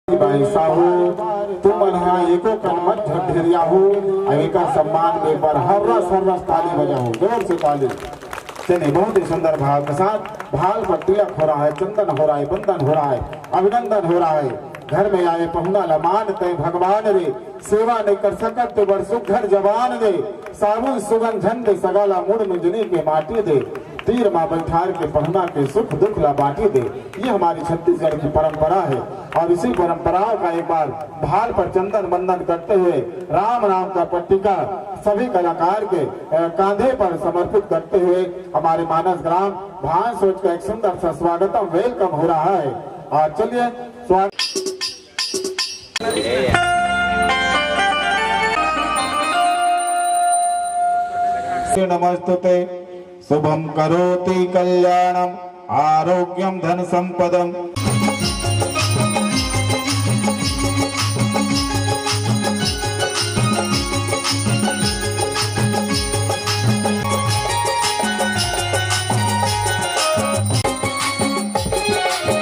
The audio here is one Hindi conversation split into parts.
भाई साहू तुम मनहा एको कनमत ढेरियाहू अविका सम्मान में पर हर रस ताली बजाओ, जोर से ताली। चलिए, बहुत ही सुंदर भाव के साथ भाल पर तिलक हो रहा है, चंदन हो रहा है, बंधन हो रहा है, अभिनंदन हो रहा है। घर में आए पहुना लमान ते भगवान रे, सेवा नहीं कर सकत तो बड़ सुख घर जवान दे, साबुन सुगंध झंडे सगाला मुड़ मुंजनी के माटी दे, तीर माँ बैठार के पहुना के सुख दुख ला बांटी दे। ये हमारी छत्तीसगढ़ की परंपरा है और इसी परंपराओं का एक बार भाल पर चंदन बंदन करते हुए राम नाम का पट्टिका सभी कलाकार के कांधे पर समर्पित करते हुए हमारे मानस ग्राम भान सोच का एक सुंदर सा स्वागतम वेलकम हो रहा है। और चलिए स्वागत नमस्तुते शुभम करोति कल्याणम आरोग्यम धन संपदम। Thank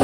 you.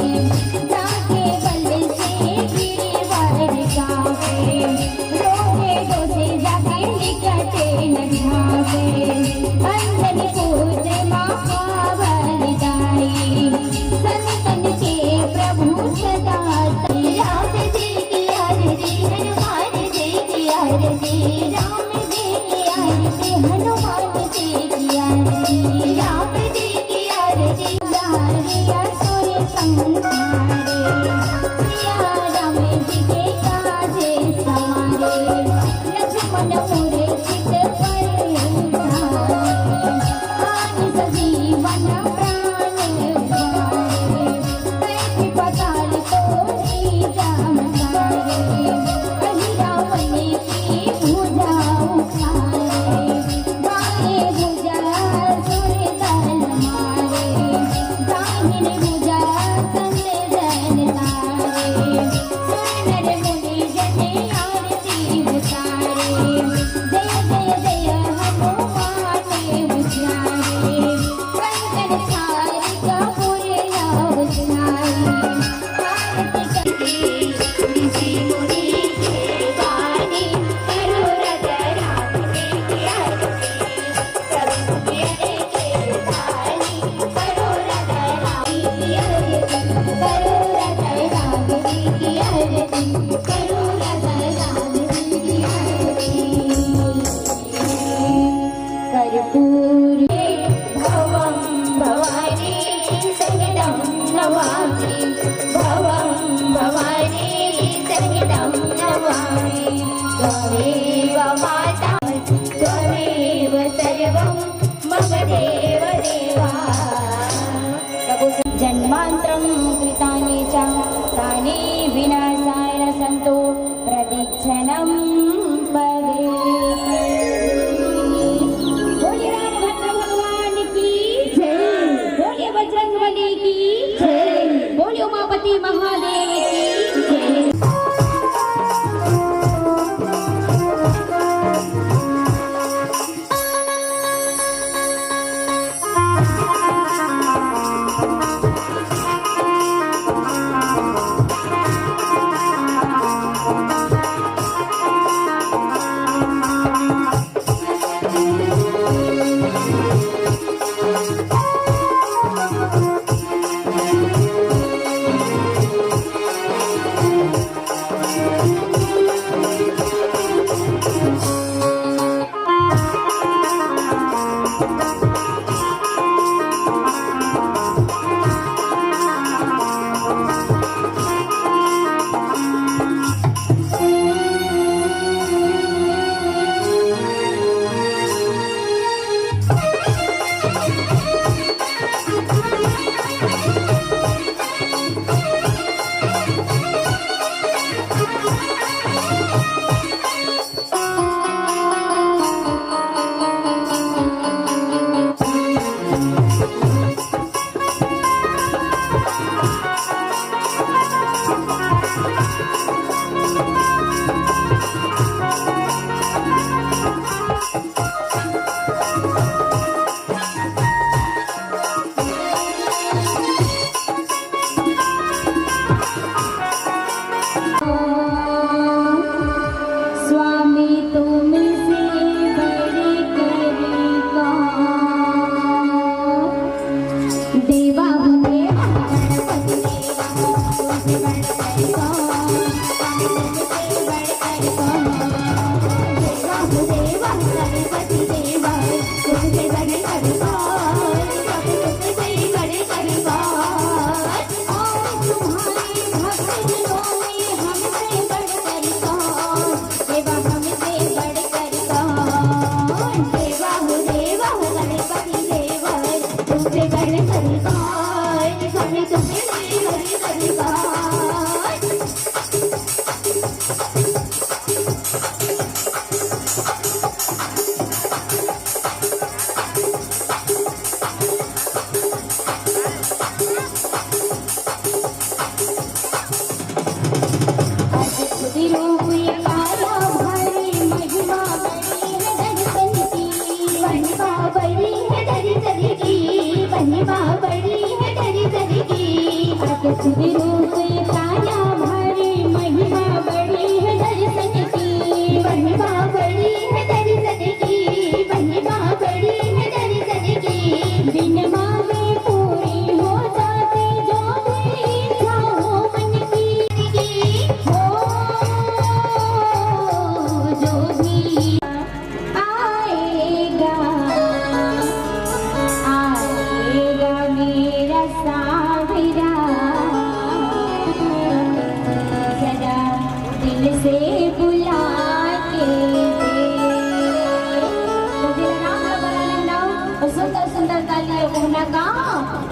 तुमसे कर सरकार स्वामी तुमसे हरि सरकार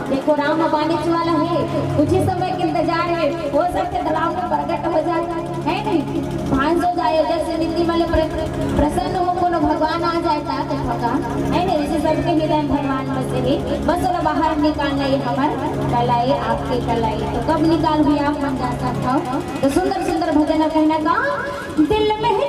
देखो राम बानिच वाला है, कुछ ही समय के इंतजार है, हो सकते तालाब में प्रकट हो जाए, है नहीं? भांस हो जाए, जैसे नीति वाले प्रसन्न हो को भगवान आ जाता है है नहीं? जैसे सबके निधन भगवान में से ही बस वो बाहर निकालना ये हमार कलाई आपके कलाई, तो कब निकाल भी आप बन जा सकता हो। तो सुंदर सुंदर भजन कहना का दिल में ही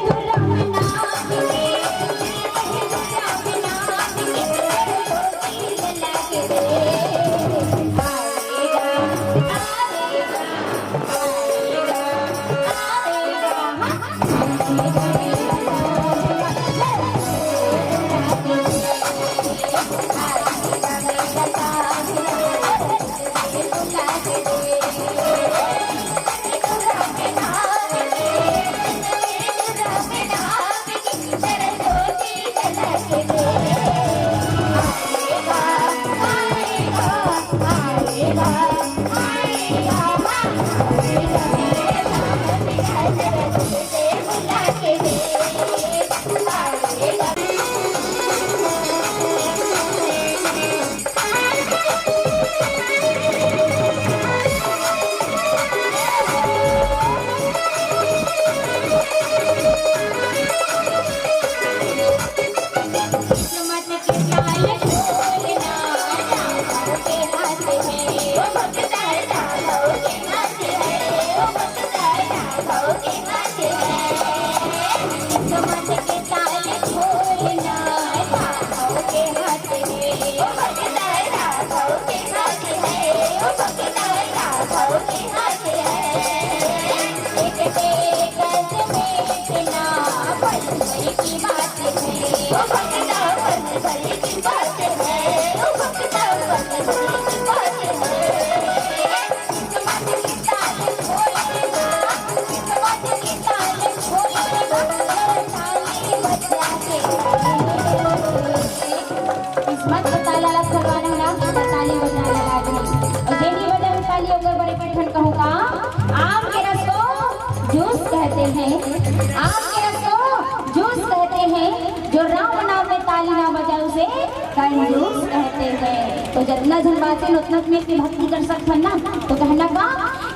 कंजूस कहते हैं। तो जितना जन बातें उतना में अपनी भक्ति कर सकते हैं ना, तो कहना का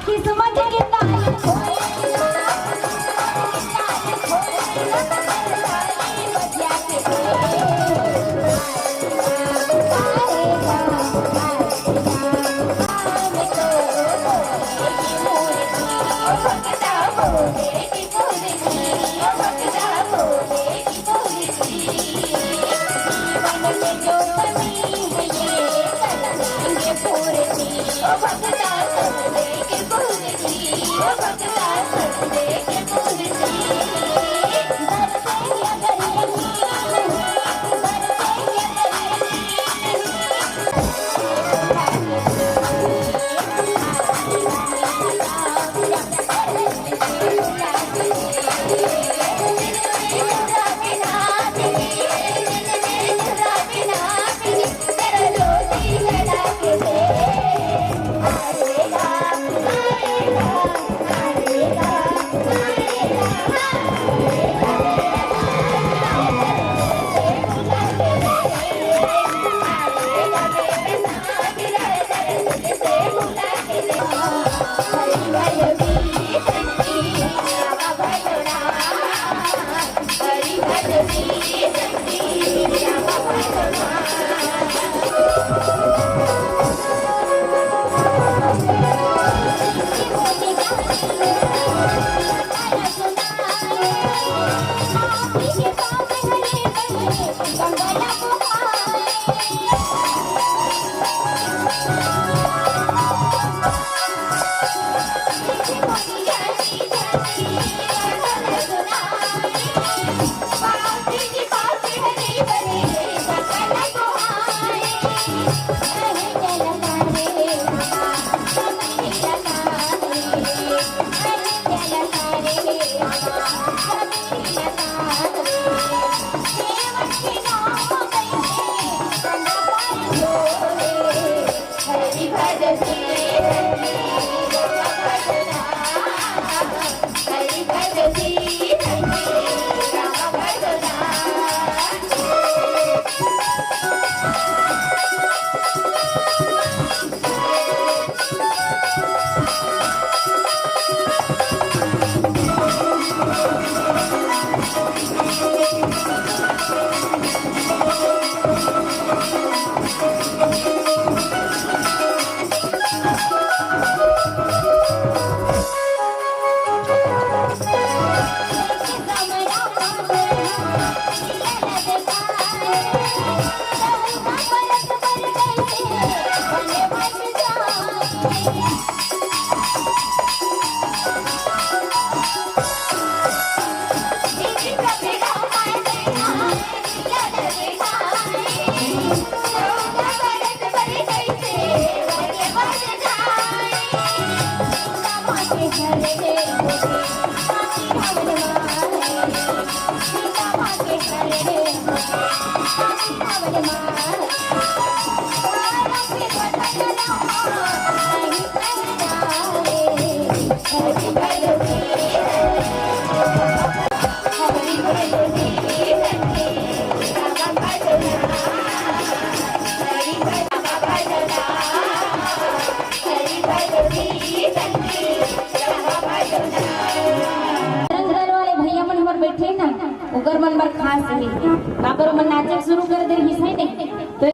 किस्मत के ओकर मन बर खास रही काबर मन नाचे शुरू कर दे ही सही नहीं तो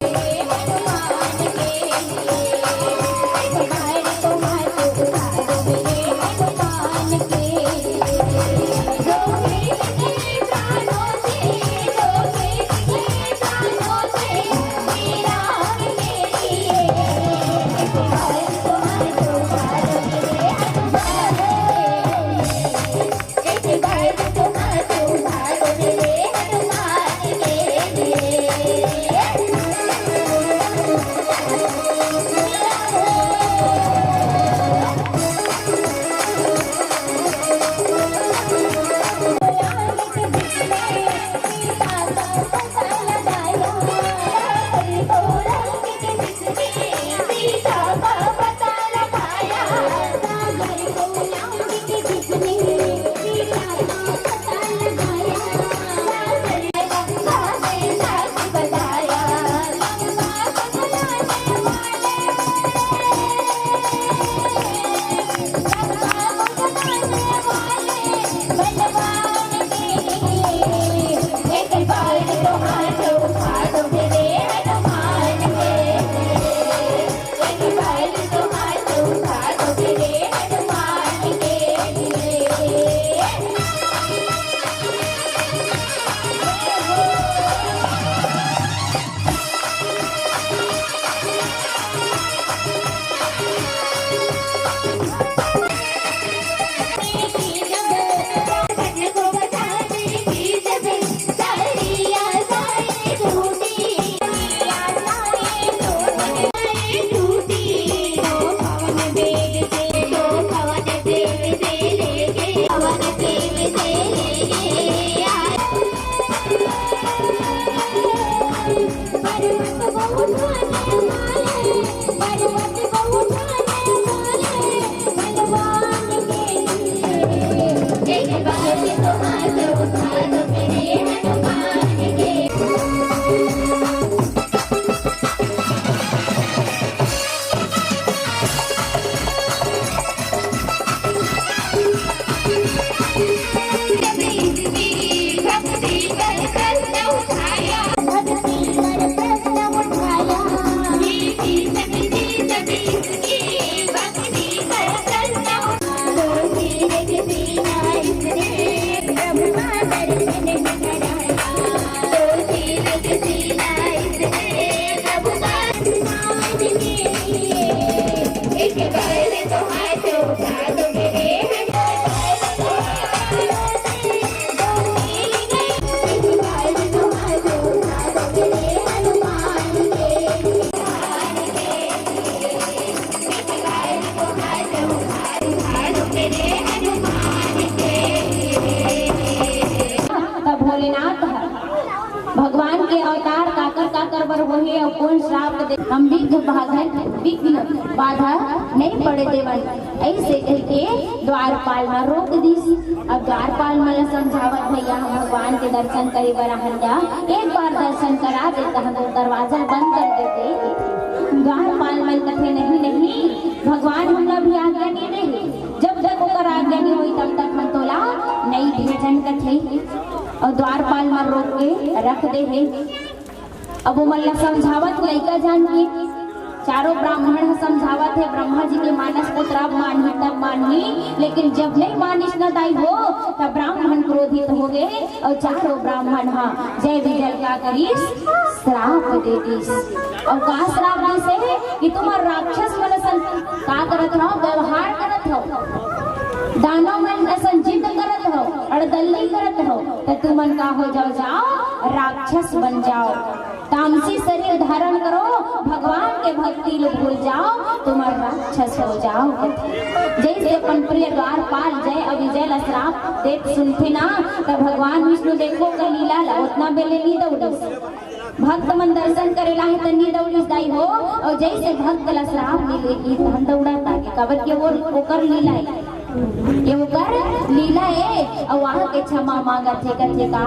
बरोबर वही और कौन श्राप दे हम विघ्न बाधा नहीं पड़े देवन ऐसे कहके द्वारपाल में रोक दी। अब द्वारपाल में समझावत भैया हम भगवान के दर्शन करे बराहन जा एक बार दर्शन करा देता हम तो दरवाजा बंद कर देते। द्वारपाल में कथे नहीं भगवान हमरा भी आज्ञा नहीं रही जब तक ओकर आज्ञा नहीं हुई तब तक हम तोला नहीं भेजन कथे और द्वारपाल में रोक के रख दे है। अब वो मल्ला समझावत लइका जान के चारों ब्राह्मण समझावत है ब्रह्मा जी के मानस पुत्र अब मानही तब मानही लेकिन जब नहीं मानिश न दाई हो तब ब्राह्मण क्रोधित हो गए और चारों ब्राह्मण जय विजय का करीस श्राप दे दीस। और का श्राप दी से कि तुम्हार राक्षस मनसन का करत हो व्यवहार करत हो दानव मन नसन जिद करत हो अड़दल्ली करत हो तो तुमन का हो जाओ राक्षस बन जाओ तामसी शरीर धारण करो भगवान के भक्ति लो भूल जाओ तुम्हारा राक्षस हो जाओ। जैसे अपन प्रिय द्वारपाल जय अविजय श्राप देख सुनते ना तो भगवान विष्णु देखो का लीला उतना बेले नहीं दौड़ी भक्त मन दर्शन करेला है तन्नी दौड़ी दाई हो और जैसे भक्त ला श्राप मिले की हम दौड़ाता के कबर के वो कर लीला है ये वो कर लीला है और वहाँ के क्षमा मांगा थे कथे का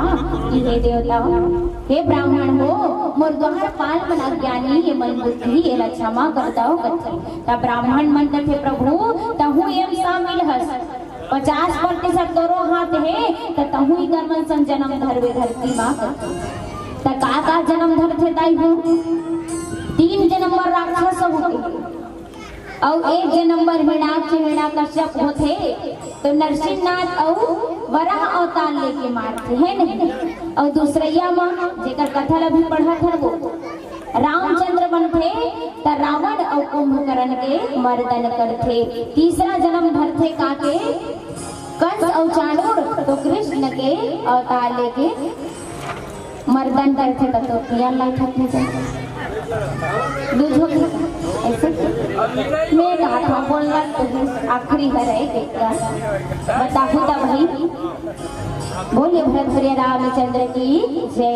कि हे देवता हे ब्राह्मण हो मोर द्वारपाल मन अज्ञानी ये मन बुद्धि ये क्षमा करता हो कथे तब ब्राह्मण मन कथे प्रभु तहु एम शामिल हस 50% तोरो हाथ है तो तहु ही कर्मन सन जन्म धरवे धरती माँ त का जन्म धर थे ताई हो 3 जन्म पर राक्षस हो और 1 जन्म हिरणा कश्यप होते तो नरसिंहनाथ और वराह अवतार लेके मारते है नहीं और दूसरैया माँ जेकर कथा अभी पढ़ा था वो रामचंद्र बनते तो रावण और कुंभकर्ण के मर्दन करते। तीसरा जन्म धरते काके कंस और चाणूर तो कृष्ण के अवतार लेके मर्दन करते तो पिया लाइट दूधो ऐसे मैं कहा था बोलना तो आखिरी है देखा बताओ तब भाई बोले भरत श्री रामचंद्र की जय।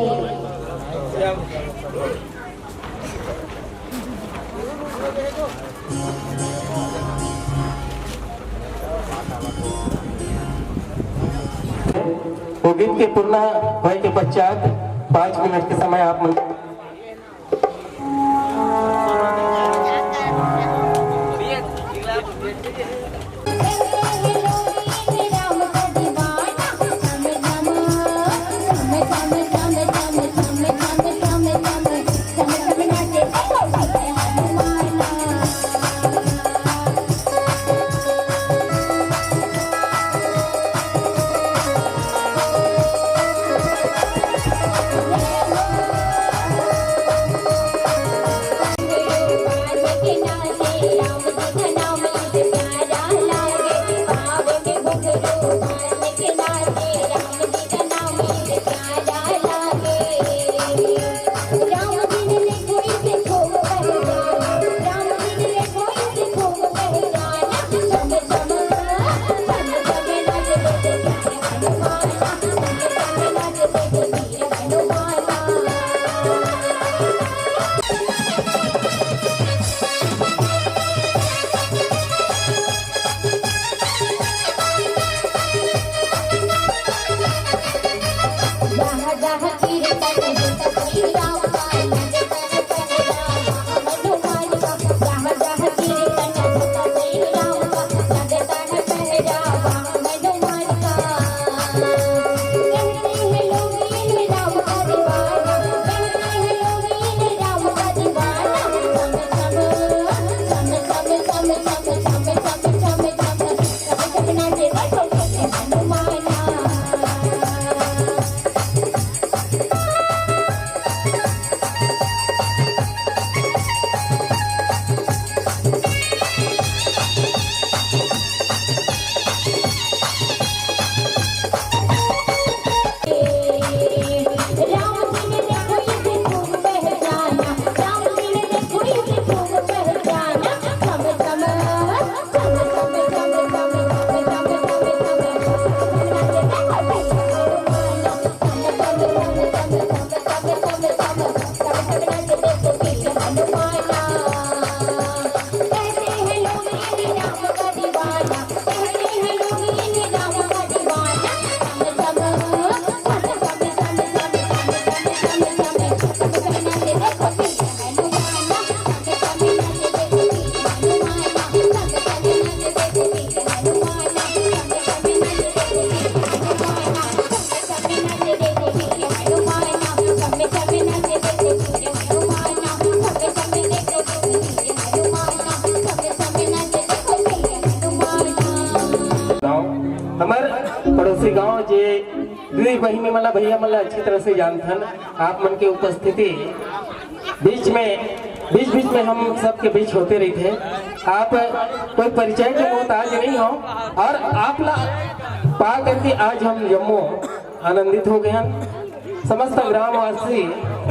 गीत के पूर्ण भय के पश्चात 5 मिनट के समय आप सभी बहिनी मला भैया मला अच्छी तरह से जानथन। आप मन की उपस्थिति बीच में हम सबके बीच होते रही थे। आप कोई परिचय के बहुत आज नहीं हो और आप ला पा करके आज हम जम्मू आनंदित हो गए हैं। समस्त ग्रामवासी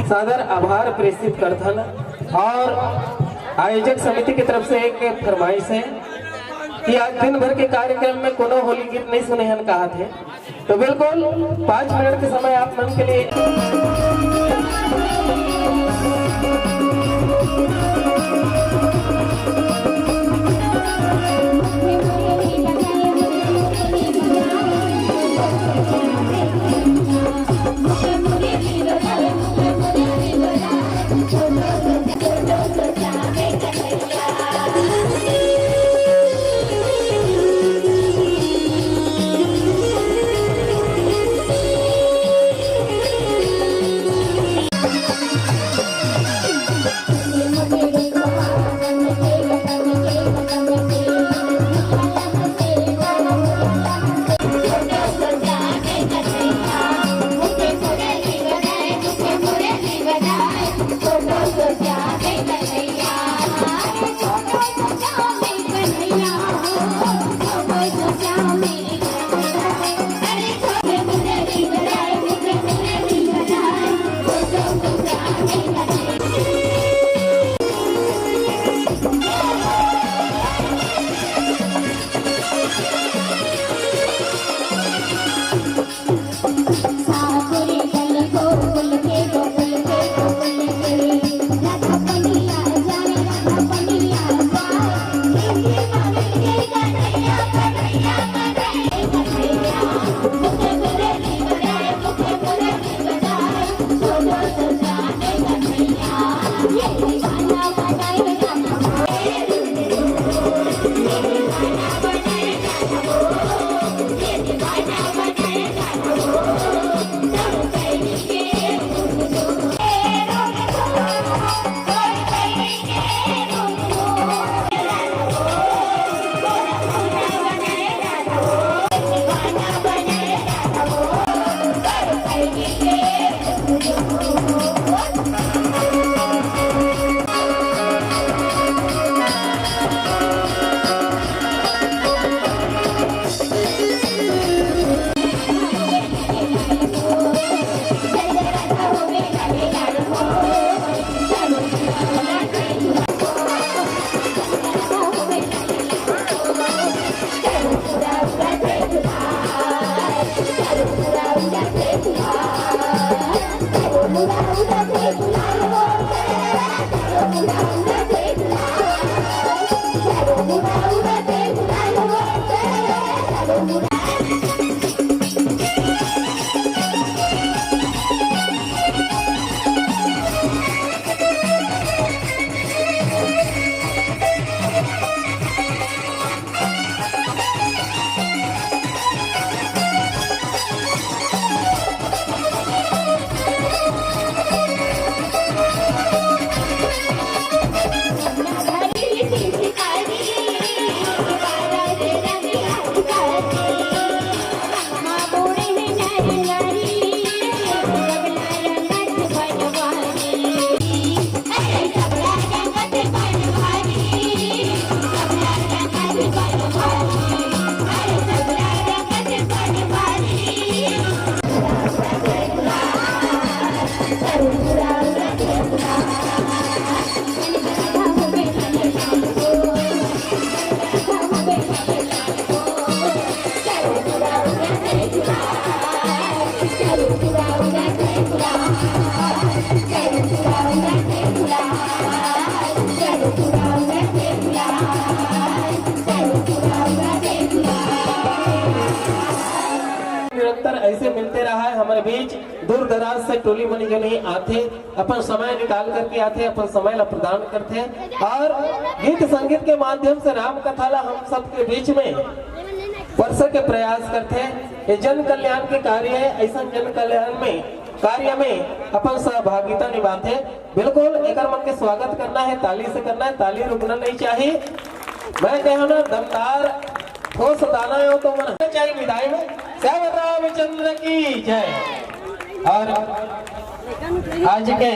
सादर आभार प्रेषित करथन और आयोजक समिति की तरफ से एक फरमाइश है कि आज दिन भर के कार्यक्रम में कोनो होली गीत नहीं सुने हैं कहा थे, तो बिल्कुल 5 मिनट के समय आप मन के लिए निरंतर ऐसे मिलते रहा है हमारे बीच। दूर दराज से टोली बनी के नहीं आते, अपन समय निकाल करके आते, अपन समय ला प्रदान करते और गीत संगीत के माध्यम से राम कथा ला हम सबके बीच में वर्ष के प्रयास करते हैं। ये जन कल्याण के कार्य है, ऐसा जन कल्याण में कार्य में अपन सहभागिता निभाते। बिल्कुल एक मन के स्वागत करना है, ताली से करना है, ताली रुकना नहीं चाहिए। मैं कहूँ ना दमदार ठोस दाना हो तो मन चाहिए विदाई में। श्याम रामचंद्र की जय। और आज के